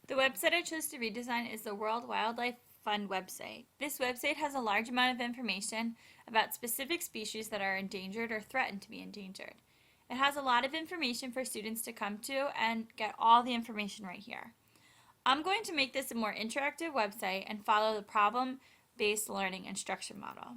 The website I chose to redesign is the World Wildlife Fund website. This website has a large amount of information about specific species that are endangered or threatened to be endangered. It has a lot of information for students to come to and get all the information right here. I'm going to make this a more interactive website and follow the problem-based learning instruction model.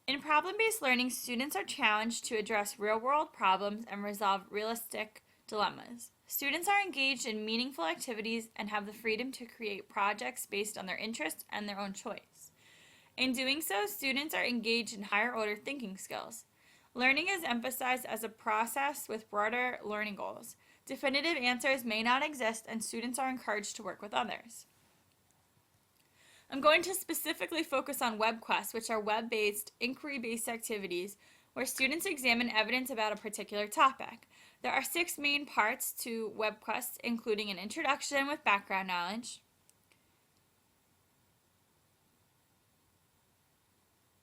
In problem-based learning, students are challenged to address real-world problems and resolve realistic dilemmas. Students are engaged in meaningful activities and have the freedom to create projects based on their interests and their own choice. In doing so, students are engaged in higher-order thinking skills. Learning is emphasized as a process with broader learning goals. Definitive answers may not exist, and students are encouraged to work with others. I'm going to specifically focus on web quests, which are web-based, inquiry-based activities where students examine evidence about a particular topic. There are 6 main parts to web quests, including an introduction with background knowledge,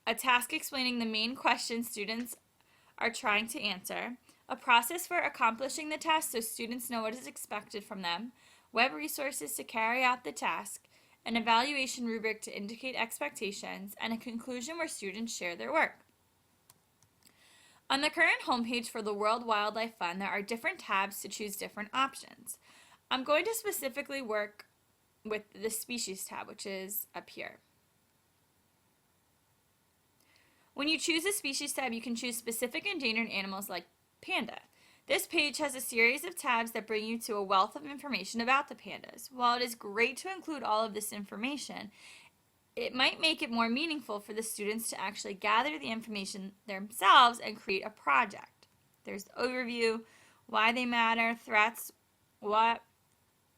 a task explaining the main questions students are trying to answer, a process for accomplishing the task so students know what is expected from them, web resources to carry out the task, an evaluation rubric to indicate expectations, and a conclusion where students share their work. On the current homepage for the World Wildlife Fund, there are different tabs to choose different options. I'm going to specifically work with the Species tab, which is up here. When you choose the Species tab, you can choose specific endangered animals like panda. This page has a series of tabs that bring you to a wealth of information about the pandas. While it is great to include all of this information, it might make it more meaningful for the students to actually gather the information themselves and create a project. There's the overview, why they matter, threats, what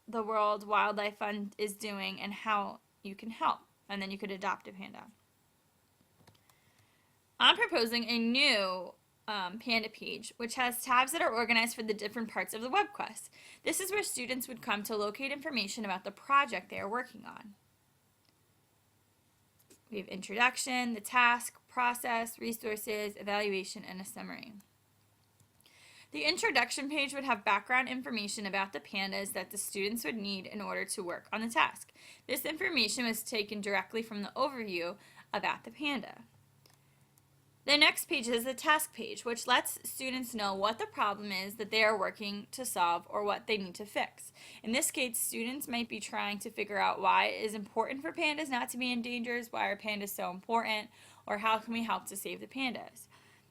the World Wildlife Fund is doing, and how you can help. And then you could adopt a panda. I'm proposing a new Panda page, which has tabs that are organized for the different parts of the web quest. This is where students would come to locate information about the project they are working on. We have introduction, the task, process, resources, evaluation, and a summary. The introduction page would have background information about the pandas that the students would need in order to work on the task. This information was taken directly from the overview about the panda. The next page is the task page, which lets students know what the problem is that they are working to solve or what they need to fix. In this case, students might be trying to figure out why it is important for pandas not to be endangered, why are pandas so important, or how can we help to save the pandas.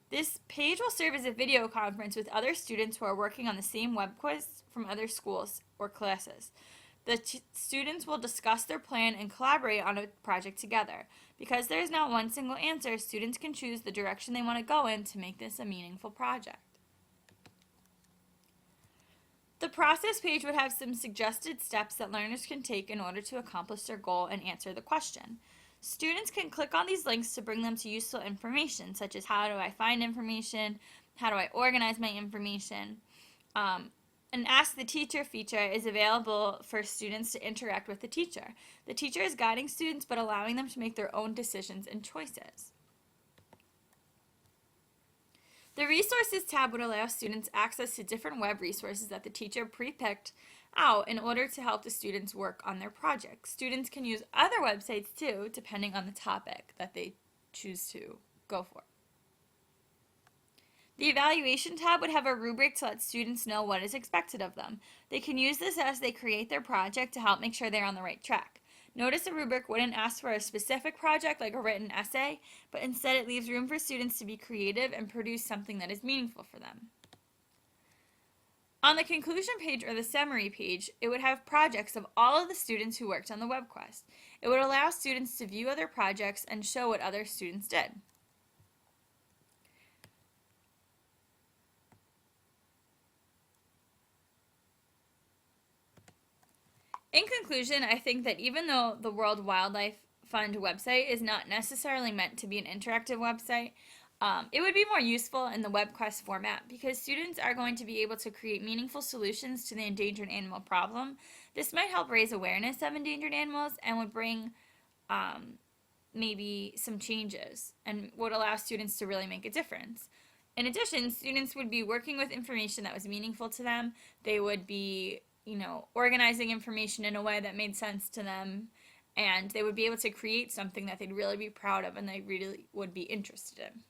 This page will serve as a video conference with other students who are working on the same web quiz from other schools or classes. The students will discuss their plan and collaborate on a project together. Because there is not one single answer, students can choose the direction they want to go in to make this a meaningful project. The process page would have some suggested steps that learners can take in order to accomplish their goal and answer the question. Students can click on these links to bring them to useful information, such as how do I find information, how do I organize my information. An Ask the Teacher feature is available for students to interact with the teacher. The teacher is guiding students but allowing them to make their own decisions and choices. The Resources tab would allow students access to different web resources that the teacher pre-picked out in order to help the students work on their project. Students can use other websites too, depending on the topic that they choose to go for. The Evaluation tab would have a rubric to let students know what is expected of them. They can use this as they create their project to help make sure they're on the right track. Notice the rubric wouldn't ask for a specific project like a written essay, but instead it leaves room for students to be creative and produce something that is meaningful for them. On the conclusion page or the summary page, it would have projects of all of the students who worked on the web quest. It would allow students to view other projects and show what other students did. In conclusion, I think that even though the World Wildlife Fund website is not necessarily meant to be an interactive website, it would be more useful in the web quest format because students are going to be able to create meaningful solutions to the endangered animal problem. This might help raise awareness of endangered animals and would bring maybe some changes and would allow students to really make a difference. In addition, students would be working with information that was meaningful to them. They would be organizing information in a way that made sense to them, and they would be able to create something that they'd really be proud of and they really would be interested in.